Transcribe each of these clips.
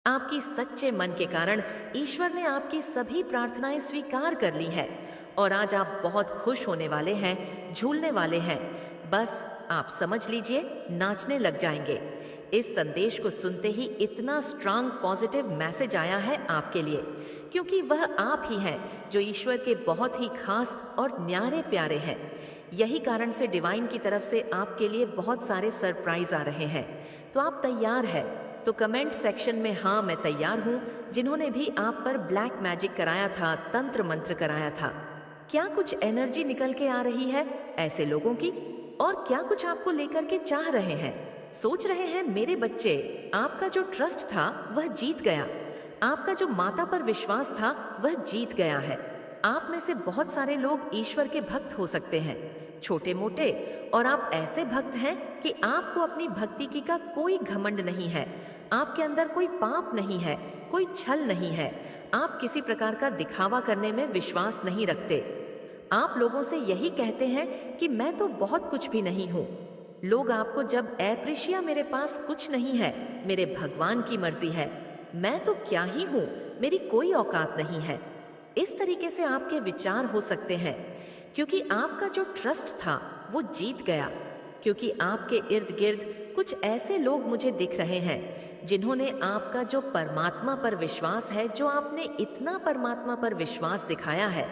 आपकी सच्चे मन के कारण ईश्वर ने आपकी सभी प्रार्थनाएं स्वीकार कर ली है और आज आप बहुत खुश होने वाले हैं, झूलने वाले हैं। बस आप समझ लीजिए, नाचने लग जाएंगे। इस संदेश को सुनते ही इतना स्ट्रांग पॉजिटिव मैसेज आया है आपके लिए, क्योंकि वह आप ही हैं जो ईश्वर के बहुत ही खास और न्यारे प्यारे हैं। यही कारण से डिवाइन की तरफ से आपके लिए बहुत सारे सरप्राइज आ रहे हैं। तो आप तैयार है? तो कमेंट सेक्शन में हाँ मैं तैयार हूँ, जिन्होंने भी आप पर ब्लैक मैजिक कराया था, तंत्र मंत्र कराया था। क्या कुछ एनर्जी निकल के आ रही है ऐसे लोगों की? और क्या कुछ आपको लेकर के चाह रहे हैं, सोच रहे हैं मेरे बच्चे, आपका जो ट्रस्ट था वह जीत गया, आपका जो माता पर विश्वास था वह जीत गया है। आप में से बहुत सारे लोग ईश्वर के भक्त हो सकते हैं, छोटे मोटे, और आप ऐसे भक्त हैं कि आपको अपनी भक्ति की का कोई घमंड नहीं है। आपके अंदर कोई पाप नहीं है, कोई छल नहीं है। आप किसी प्रकार का दिखावा करने में विश्वास नहीं रखते। आप लोगों से यही कहते हैं कि मैं तो बहुत कुछ भी नहीं हूँ। लोग आपको जब एप्रिशिया मेरे पास कुछ नहीं है, मेरे भगवान की मर्जी है, मैं तो क्या ही हूँ, मेरी कोई औकात नहीं है। इस तरीके से आपके विचार हो सकते हैं, क्योंकि आपका जो ट्रस्ट था वो जीत गया। क्योंकि आपके इर्द गिर्द कुछ ऐसे लोग मुझे दिख रहे हैं जिन्होंने आपका जो परमात्मा पर विश्वास है, जो आपने इतना परमात्मा पर विश्वास दिखाया है,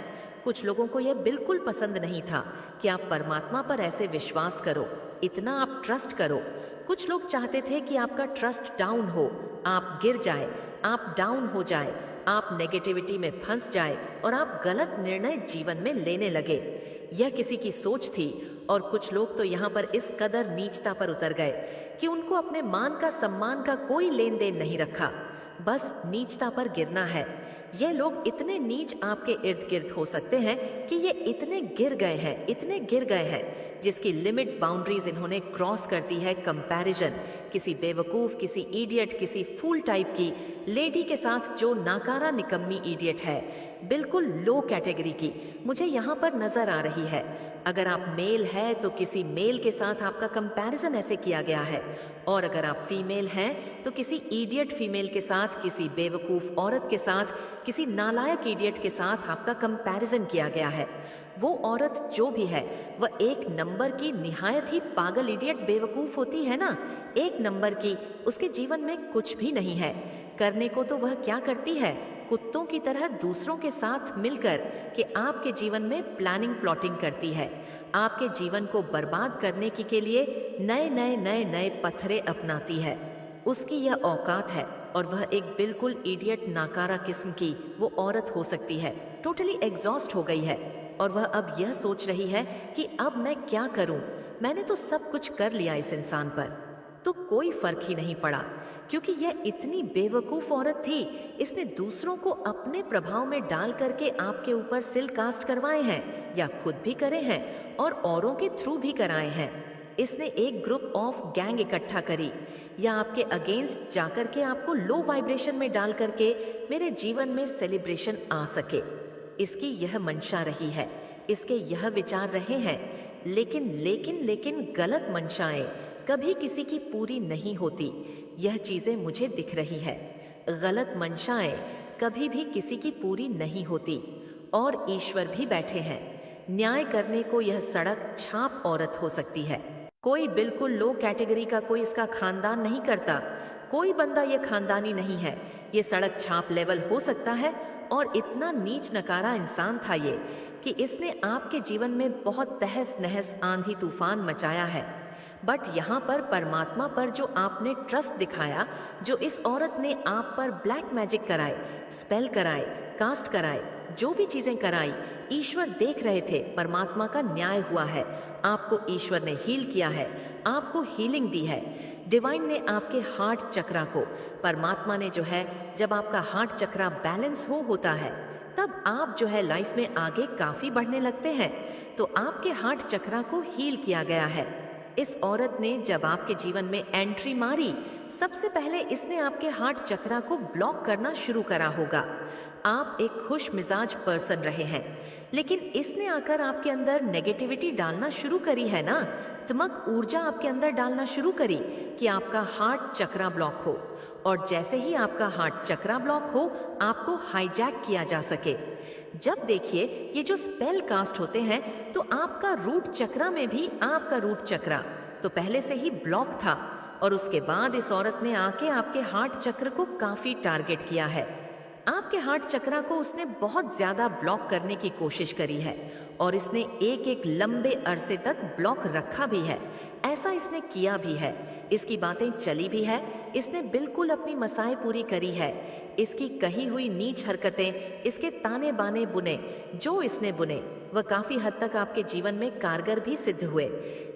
कुछ लोगों को यह बिल्कुल पसंद नहीं था कि आप परमात्मा पर ऐसे विश्वास करो, इतना आप ट्रस्ट करो। कुछ लोग चाहते थे कि आपका ट्रस्ट डाउन हो, आप गिर जाए, आप डाउन हो जाए, आप नेगेटिविटी में फंस जाए और आप गलत निर्णय जीवन में लेने लगे। यह किसी की सोच थी, और कुछ लोग तो यहाँ पर इस कदर नीचता पर उतर गए कि उनको अपने मान का सम्मान का कोई लेन देन नहीं रखा, बस नीचता पर गिरना है। ये लोग इतने नीच आपके इर्द गिर्द हो सकते हैं कि ये इतने गिर गए हैं, इतने गिर गए हैं, जिसकी लिमिट बाउंड्रीज इन्होंने क्रॉस कर दी है। कंपैरिजन, किसी बेवकूफ, किसी इडियट, किसी फूल टाइप की लेडी के साथ जो नाकारा निकम्मी इडियट है, बिल्कुल लो कैटेगरी की, मुझे यहाँ पर नजर आ रही है। अगर आप मेल है तो किसी मेल के साथ आपका कंपैरिजन ऐसे किया गया है, और अगर आप फीमेल हैं तो किसी इडियट फीमेल के साथ, किसी बेवकूफ औरत के साथ, किसी नालायक इडियट के साथ आपका कंपैरिजन किया गया है। वो औरत जो भी है वह एक नंबर की निहायत ही पागल इडियट बेवकूफ होती है ना, एक नंबर की। उसके जीवन में कुछ भी नहीं है करने को, तो वह क्या करती है, कुत्तों की तरह दूसरों के साथ मिलकर कि आपके जीवन में प्लानिंग प्लॉटिंग करती है, आपके जीवन को बर्बाद करने की के लिए नए नए नए नए पत्थरे अपनाती है। उसकी यह औकात है, और वह एक बिल्कुल इडियट नाकारा किस्म की वो औरत हो सकती है, टोटली एग्जॉस्ट हो गई है, और वह अब यह सोच रही है कि अब मैं क्या करूं, मैंने तो सब कुछ कर लिया इस इंसान पर, तो कोई फर्क ही नहीं पड़ा, क्योंकि यह इतनी बेवकूफ औरत थी। इसने दूसरों को अपने प्रभाव में डाल करके आपके ऊपर सिल कास्ट करवाए हैं, या खुद भी करे हैं और औरों के थ्रू भी कराए हैं। इसने एक ग्रुप ऑफ गैंग इकट्ठा करी, या आपके अगेंस्ट जाकर के आपको लो वाइब्रेशन में डाल करके मेरे जीवन में सेलिब्रेशन आ सके। इसकी यह मंशा रही है, इसके यह विचार रहे हैं। लेकिन लेकिन लेकिन गलत मंशाएं कभी किसी की पूरी नहीं होती। यह चीजें मुझे दिख रही है। गलत मंशाएं कभी भी किसी की पूरी नहीं होती, और ईश्वर भी बैठे हैं न्याय करने को। यह सड़क छाप औरत हो सकती है, कोई बिल्कुल लो कैटेगरी का, कोई इसका खानदान नहीं करता, कोई बंदा ये खानदानी नहीं है, ये सड़क छाप लेवल हो सकता है। और इतना नीच नकारा इंसान था ये कि इसने आपके जीवन में बहुत तहस नहस आंधी तूफान मचाया है। बट यहाँ पर परमात्मा पर जो आपने ट्रस्ट दिखाया, जो इस औरत ने आप पर ब्लैक मैजिक कराए, स्पेल कराए, कास्ट कराए, जो भी चीजें कराई, ईश्वर देख रहे थे। परमात्मा का न्याय हुआ है, आपको ईश्वर ने हील किया है, आपको हीलिंग दी है। डिवाइन ने आपके हार्ट चक्रा को, परमात्मा ने जो है, जब आपका हार्ट चक्रा बैलेंस होता है, तब आप जो है लाइफ में आगे काफी बढ़ने लगते हैं। तो आपके हार्ट चक्रा को हील किया गया है। इस औरत ने जब आपके जीवन में एंट्री मारी, सबसे पहले इसने आपके हार्ट चक्रा को ब्लॉक करना शुरू करा होगा। आप एक खुश मिजाज पर्सन रहे हैं, लेकिन इसने आकर आपके अंदर नेगेटिविटी डालना शुरू करी है ना, तमक ऊर्जा आपके अंदर डालना शुरू करी कि आपका हार्ट चक्रा ब्लॉक हो। और जैसे ही आपका हार्ट चक्रा ब्लॉक हो, आपको हाईजैक किया जा सके। जब देखिए ये जो स्पेल कास्ट होते हैं, तो आपका रूट चक्रा में भी आपका रूट चक्रा तो पहले से ही ब्लॉक था, और उसके बाद इस औरत ने आके आपके हार्ट चक्र को काफी टारगेट किया है। आपके हार्ट चक्रा को उसने बहुत ज्यादा ब्लॉक करने की कोशिश करी है, और इसने एक एक लंबे अरसे तक ब्लॉक रखा भी है। ऐसा इसने किया भी है, इसकी बातें चली भी है, इसने बिल्कुल अपनी मसाएं पूरी करी है। इसकी कही हुई नीच हरकतें, इसके ताने बाने बुने जो इसने बुने, वह काफी हद तक आपके जीवन में कारगर भी सिद्ध हुए।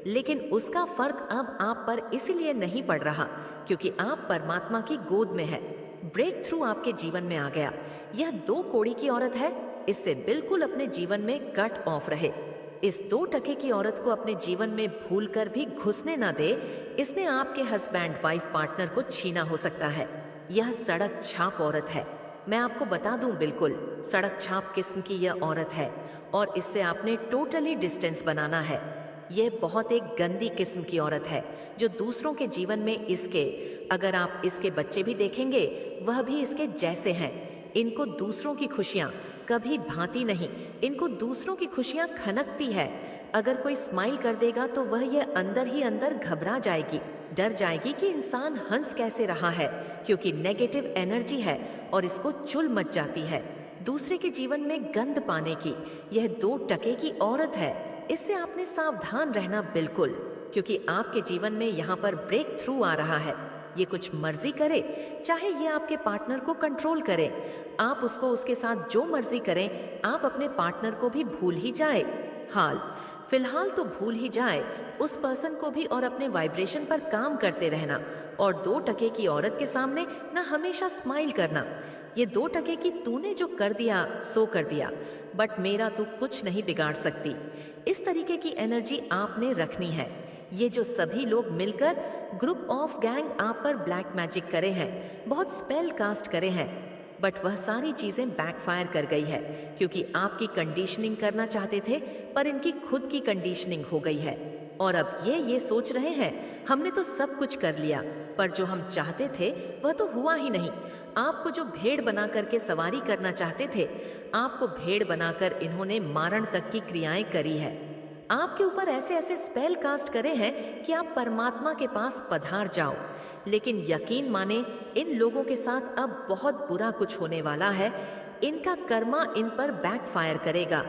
लेकिन उसका फर्क अब आप पर इसलिए नहीं पड़ रहा क्योंकि आप परमात्मा की गोद में है। ब्रेक थ्रू आपके जीवन में आ गया। यह 2 कौड़ी की औरत है, इससे बिल्कुल अपने जीवन में कट ऑफ रहे। इस 2 टके की औरत को अपने जीवन में भूलकर भी घुसने ना दे। इसने आपके हस्बैंड वाइफ पार्टनर को छीना हो सकता है। यह सड़क छाप औरत है। मैं आपको बता दूं, बिल्कुल सड़क छाप किस्म की यह औरत है, और इससे आपने टोटली डिस्टेंस बनाना है। यह बहुत एक गंदी किस्म की औरत है जो दूसरों के जीवन में अगर आप इसके बच्चे भी देखेंगे, वह भी इसके जैसे हैं। इनको दूसरों की खुशियां कभी भाती नहीं, इनको दूसरों की खुशियां खनकती है। अगर कोई स्माइल कर देगा तो वह ये अंदर ही अंदर घबरा जाएगी, डर जाएगी कि इंसान हंस कैसे रहा है, क्योंकि नेगेटिव एनर्जी है और इसको चुल मच जाती है दूसरे के जीवन में गंद पाने की। यह 2 टके की औरत है, इससे आपने सावधान रहना बिल्कुल, क्योंकि आपके जीवन में यहाँ पर ब्रेक थ्रू आ रहा है। ये कुछ मर्जी करे, चाहे ये आपके पार्टनर को कंट्रोल करे, आप उसको उसके साथ जो मर्जी करें, आप अपने पार्टनर को भी भूल ही जाए। फिलहाल तो भूल ही जाए उस पर्सन को भी, और अपने वाइब्रेशन पर काम करते रहना। और 2 टके की औरत के सामने ना हमेशा स्माइल करना। ये 2 टके की तूने जो कर दिया सो कर दिया, बट मेरा तू कुछ नहीं बिगाड़ सकती। इस तरीके की एनर्जी आपने रखनी है। ये जो सभी लोग मिलकर ग्रुप ऑफ गैंग आप पर ब्लैक मैजिक करे हैं, बहुत स्पेल कास्ट करे हैं, बट वह सारी चीजें बैकफायर कर गई है, क्योंकि आपकी कंडीशनिंग करना चाहते थे पर इनकी खुद की कंडीशनिंग हो गई है। और अब ये सोच रहे हैं हमने तो सब कुछ कर लिया, पर जो हम चाहते थे वह तो हुआ ही नहीं। आपको जो भेड़ बना करके सवारी करना चाहते थे, आपको भेड़ बनाकर इन्होंने मारण तक की क्रियाएं करी है। आपके ऊपर ऐसे ऐसे स्पेल कास्ट करे हैं कि आप परमात्मा के पास पधार जाओ। लेकिन यकीन माने, इन लोगों के साथ अब बहुत बुरा कुछ होने वाला है। इनका कर्मा इन पर बैकफायर करेगा।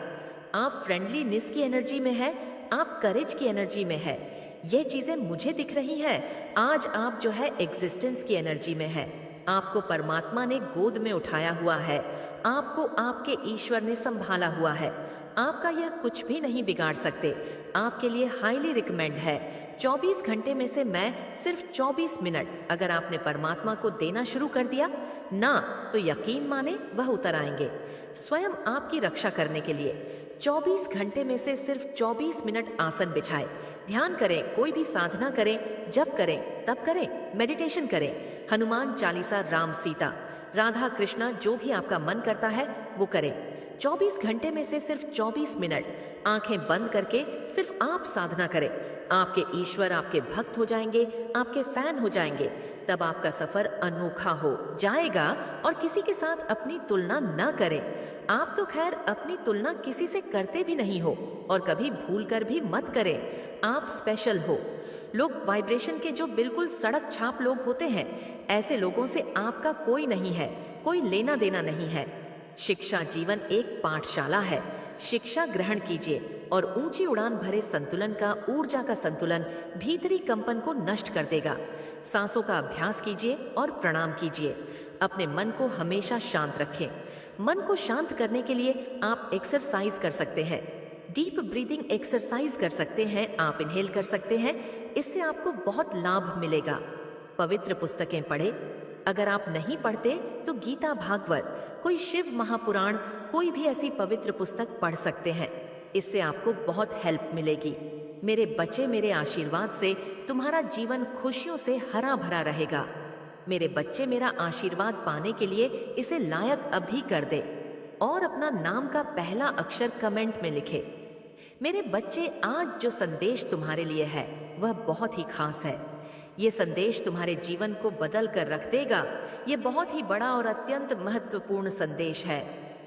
आप फ्रेंडलीनेस की एनर्जी में है, आप करेज की एनर्जी में है, ये चीजें मुझे दिख रही हैं। आज आप जो है एग्जिस्टेंस की एनर्जी में है। आपको परमात्मा ने गोद में उठाया हुआ है, आपको आपके ईश्वर ने संभाला हुआ है। आपका यह कुछ भी नहीं बिगाड़ सकते। आपके लिए हाईली रिकमेंड है 24 घंटे में से मैं सिर्फ 24 मिनट अगर आपने परमात्मा को देना शुरू कर दिया ना, तो यकीन माने वह उतर आएंगे स्वयं आपकी रक्षा करने के लिए। 24 घंटे में से सिर्फ 24 मिनट आसन बिछाए, ध्यान करें, कोई भी साधना करें, जप करें, तप करें, मेडिटेशन करें, हनुमान चालीसा, राम सीता, राधा कृष्णा, जो भी आपका मन करता है वो करें। 24 घंटे में से सिर्फ 24 मिनट आंखें बंद करके सिर्फ आप साधना करें। आपके ईश्वर आपके भक्त हो जाएंगे, आपके फैन हो जाएंगे। तब आपका सफर अनोखा हो जाएगा। और किसी के साथ अपनी तुलना न करें। आप तो खैर अपनी तुलना किसी से करते भी नहीं हो, और कभी भूल कर भी मत करें। आप स्पेशल हो। लोग वाइब्रेशन के जो बिल्कुल सड़क छाप लोग होते हैं, ऐसे लोगों से आपका कोई नहीं है, कोई लेना देना नहीं है। शिक्षा जीवन एक पाठशाला है। शिक्षा ग्रहण कीजिए और ऊंची उड़ान भरे संतुलन का, ऊर्जा का संतुलन भीतरी कंपन को नष्ट कर देगा। सांसों का अभ्यास कीजिए और प्रणाम कीजिए। अपने मन को हमेशा शांत रखें। मन को शांत करने के लिए आप एक्सरसाइज कर सकते हैं। डीप ब्रीदिंग एक्सरसाइज कर सकते हैं, आप इनहेल कर सकते हैं। इससे आपको बहुत लाभ मिलेगा। पवित्र पुस्तकें पढ़े। अगर आप नहीं पढ़ते तो गीता, भागवत, कोई शिव महापुराण, कोई भी ऐसी पवित्र पुस्तक पढ़ सकते हैं। इससे आपको बहुत हेल्प मिलेगी। मेरे बच्चे, मेरे आशीर्वाद से तुम्हारा जीवन खुशियों से हरा भरा रहेगा। मेरे बच्चे, मेरा आशीर्वाद पाने के लिए इसे लायक अभी कर दे और अपना नाम का पहला अक्षर कमेंट में लिखे। मेरे बच्चे, आज जो संदेश तुम्हारे लिए है वह बहुत ही खास है। ये संदेश तुम्हारे जीवन को बदल कर रख देगा। ये बहुत ही बड़ा और अत्यंत महत्वपूर्ण संदेश है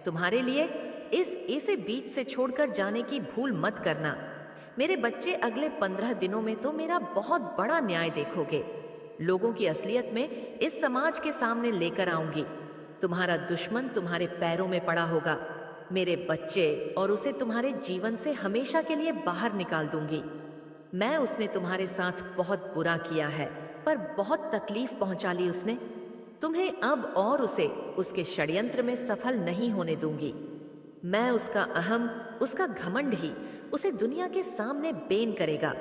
तुम्हारे लिए। इसे बीच से छोड़कर जाने की भूल मत करना। मेरे बच्चे, अगले 15 दिनों में तो मेरा बहुत बड़ा न्याय देखोगे। लोगों की असलियत में इस समाज के सामने लेकर आऊंगी। तुम्हारा दुश्मन तुम्हारे पैरों में पड़ा होगा मेरे बच्चे, और उसे तुम्हारे जीवन से हमेशा के लिए बाहर निकाल दूंगी। उसने तुम्हारे साथ बहुत बुरा किया है, पर बहुत तकलीफ पहुंचा ली उसने तुम्हें अब, और उसे उसके षड्यंत्र में सफल नहीं होने दूंगी। मैं उसका अहम, उसका घमंड ही उसे दुनिया के सामने बेन करेगा।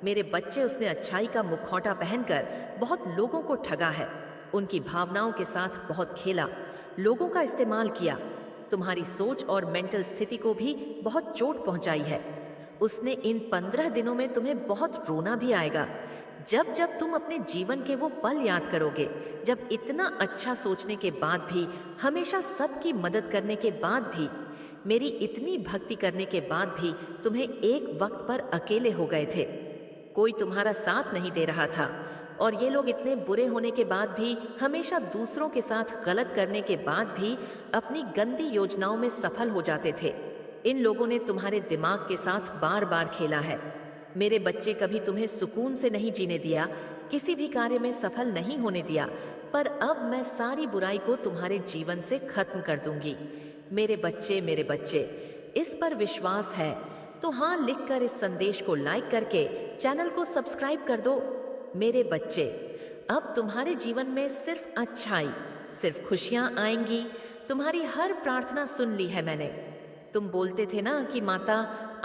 मेरे बच्चे, उसने अच्छाई का मुखौटा पहनकर बहुत लोगों को ठगा है, उनकी भावनाओं के साथ बहुत खेला, लोगों का इस्तेमाल किया, तुम्हारी सोच और मेंटल स्थिति को भी बहुत चोट पहुंचाई है। उसने इन 15 दिनों में तुम्हें बहुत रोना भी आएगा, जब जब तुम अपने जीवन के वो पल याद करोगे, जब इतना अच्छा सोचने के बाद भी, हमेशा सबकी मदद करने के बाद भी, मेरी इतनी भक्ति करने के बाद भी तुम्हें एक वक्त पर अकेले हो गए थे। कोई तुम्हारा साथ नहीं दे रहा था, और ये लोग इतने बुरे होने के बाद भी, हमेशा दूसरों के साथ गलत करने के बाद भी अपनी गंदी योजनाओं में सफल हो जाते थे। इन लोगों ने तुम्हारे दिमाग के साथ बार बार खेला है। मेरे बच्चे, कभी तुम्हें सुकून से नहीं जीने दिया, किसी भी कार्य में सफल नहीं होने दिया, पर अब मैं सारी बुराई को तुम्हारे जीवन से खत्म कर दूंगी। मेरे बच्चे, इस पर विश्वास है तो हाँ लिखकर इस संदेश को लाइक करके चैनल को सब्सक्राइब कर दो। मेरे बच्चे, अब तुम्हारे जीवन में सिर्फ अच्छाई, सिर्फ खुशियां आएंगी। तुम्हारी हर प्रार्थना सुन ली है मैंने। तुम बोलते थे ना कि माता,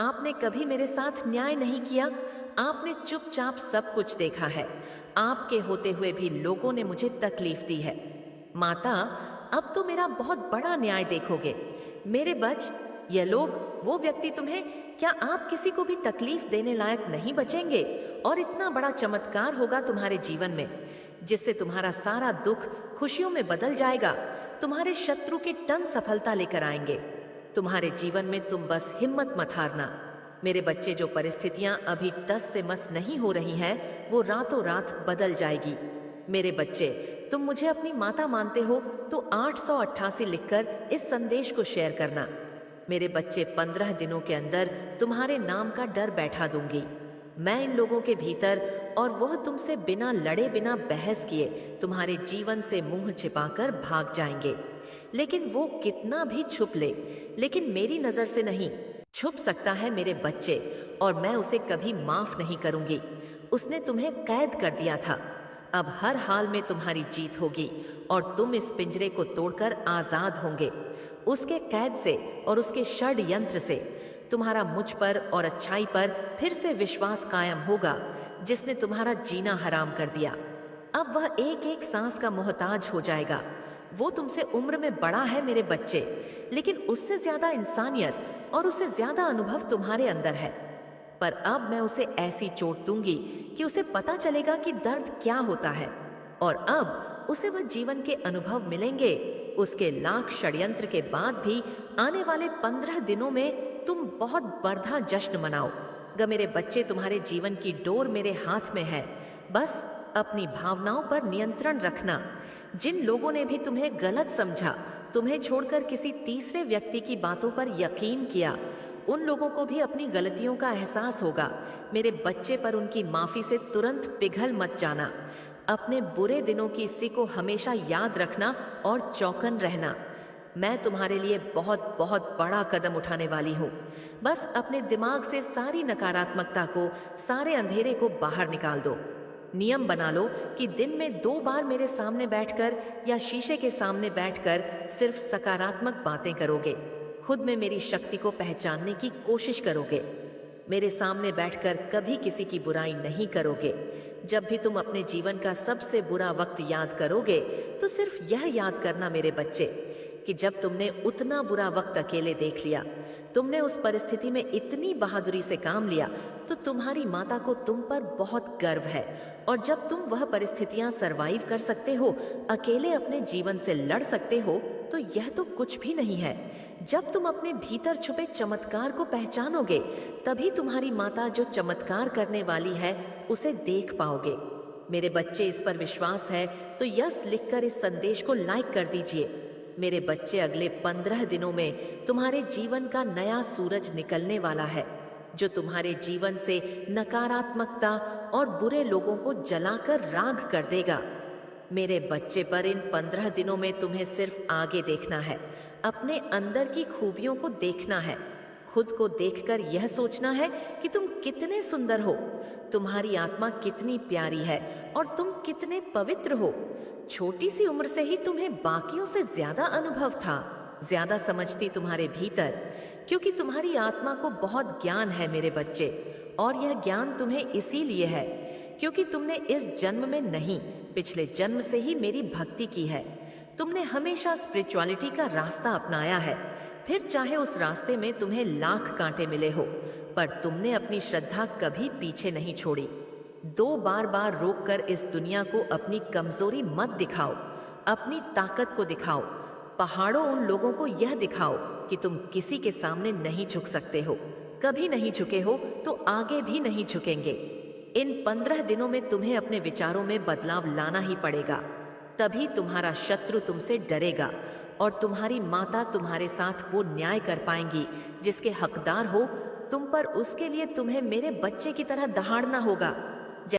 आपने कभी मेरे साथ न्याय नहीं किया, आपने चुपचाप सब कुछ देखा है, आपके होते हुए भी लोगों ने मुझे तकलीफ दी है। माता, अब तो मेरा बहुत बड़ा न्याय देखोगे। मेरे बच, ये लोग, वो व्यक्ति तुम्हें, क्या आप किसी को भी तकलीफ देने लायक नहीं बचेंगे? और इतना बड़ा चमत्कार होगा तुम्हारे जीवन में, जिससे तुम्हारा सारा दुख खुशियों में बदल जाएगा। तुम्हारे शत्रु के टन सफलता लेकर आएंगे तुम्हारे जीवन में। तुम बस हिम्मत मत हारना। मेरे बच्चे, जो परिस्थितियां अभी टस से मस नहीं हो रही हैं, वो रातों रात बदल जाएगी। मेरे बच्चे, तुम मुझे अपनी माता मानते हो तो 888 लिखकर इस संदेश को शेयर करना। मेरे बच्चे, 15 दिनों के अंदर तुम्हारे नाम का डर बैठा दूंगी मैं इन लोगों के भीतर, और वह तुमसे बिना लड़े, बिना बहस किए तुम्हारे जीवन से मुंह छिपाकर भाग जाएंगे। लेकिन वो कितना भी छुप ले, लेकिन मेरी नजर से नहीं छुप सकता है मेरे बच्चे, और मैं उसे कभी माफ नहीं करूंगी। उसने तुम्हें कैद कर दिया था, अब हर हाल में तुम्हारी जीत होगी, और तुम इस पिंजरे को तोड़कर आजाद होंगे उसके कैद से और उसके षड्यंत्र से। तुम्हारा मुझ पर और अच्छाई पर फिर से विश्वास कायम होगा, जिसने तुम्हारा जीना हराम कर दिया। अब वह एक एक सांस का मोहताज हो जाएगा। वो तुमसे उम्र में बड़ा है मेरे बच्चे, लेकिन उससे ज्यादा इंसानियत और उससे ज्यादा अनुभव तुम्हारे अंदर है। पर अब मैं उसे ऐसी चोट दूंगी कि उसे पता चलेगा कि दर्द क्या होता है, और अब उसे वह जीवन के अनुभव मिलेंगे। उसके लाख षड्यंत्र के बाद भी आने वाले 15 दिनों में तुम बहुत बड़ा जश्न मनाओ। मेरे बच्चे, तुम्हारे जीवन की डोर मेरे हाथ में है, बस अपनी भावनाओं पर नियंत्रण रखना। जिन लोगों ने भी तुम्हें गलत समझा, तुम्हें छोड़कर किसी तीसरे व्यक्ति की बातों पर यकीन किया, उन लोगों को भी अपनी गलतियों का एहसास होगा। मेरे बच्चे, पर उनकी माफी से तुरंत पिघल मत जाना। अपने बुरे दिनों की इसी को हमेशा याद रखना और चौकन रहना। मैं तुम्हारे लिए बहुत बहुत बड़ा कदम उठाने वाली हूँ। बस अपने दिमाग से सारी नकारात्मकता को, सारे अंधेरे को बाहर निकाल दो। नियम बना लो कि दिन में 2 बार मेरे सामने बैठकर या शीशे के सामने बैठकर सिर्फ सकारात्मक बातें करोगे। खुद में मेरी शक्ति को पहचानने की कोशिश करोगे। मेरे सामने बैठकर कभी किसी की बुराई नहीं करोगे। जब भी तुम अपने जीवन का सबसे बुरा वक्त याद करोगे, तो सिर्फ यह याद करना मेरे बच्चे कि जब तुमने उतना बुरा वक्त अकेले देख लिया, तुमने उस परिस्थिति में इतनी बहादुरी से काम लिया, तो तुम्हारी माता को तुम पर बहुत गर्व है। और जब तुम वह परिस्थितियां सरवाइव कर सकते हो, अकेले अपने जीवन से लड़ सकते हो, तो यह तो कुछ भी नहीं है। जब तुम अपने भीतर छुपे चमत्कार को पहचानोगे, तभी तुम्हारी माता जो चमत्कार करने वाली है उसे देख पाओगे। मेरे बच्चे, इस पर विश्वास है तो यस लिखकर इस संदेश को लाइक कर दीजिए। मेरे बच्चे, अगले 15 दिनों में तुम्हारे जीवन का नया सूरज निकलने वाला है, जो तुम्हारे जीवन से नकारात्मकता और बुरे लोगों को जलाकर राख कर देगा। मेरे बच्चे, पर इन 15 दिनों में तुम्हें सिर्फ आगे देखना है, अपने अंदर की खूबियों को देखना है, खुद को देखकर यह सोचना है कि तुम कितने सुंदर हो, तुम्हारी आत्मा कितनी प्यारी है और तुम कितने पवित्र हो। छोटी सी उम्र से ही तुम्हें बाकियों से ज्यादा अनुभव था, ज्यादा समझती तुम्हारे भीतर, क्योंकि तुम्हारी आत्मा को बहुत ज्ञान है मेरे बच्चे। और यह ज्ञान तुम्हें इसीलिए है क्योंकि तुमने इस जन्म में नहीं, पिछले जन्म से ही मेरी भक्ति की है। तुमने हमेशा स्पिरिचुअलिटी का रास्ता अपनाया है, फिर चाहे उस रास्ते में तुम्हें लाख कांटे मिले हो, पर तुमने अपनी श्रद्धा कभी पीछे नहीं छोड़ी। दो बार रोककर इस दुनिया को अपनी कमजोरी मत दिखाओ, अपनी ताकत को दिखाओ। पहाड़ों, उन लोगों को यह दिखाओ कि तुम किसी के सामने नहीं झुक सकते हो, कभी नहीं झुके हो तो आगे भी नहीं झुकेंगे। इन 15 दिनों में तुम्हें अपने विचारों में बदलाव लाना ही पड़ेगा, तभी तुम्हारा शत्रु तुमसे डरेगा और तुम्हारी माता तुम्हारे साथ वो न्याय कर पाएंगी जिसके हकदार हो तुम पर। उसके लिए तुम्हें मेरे बच्चे की तरह दहाड़ना होगा।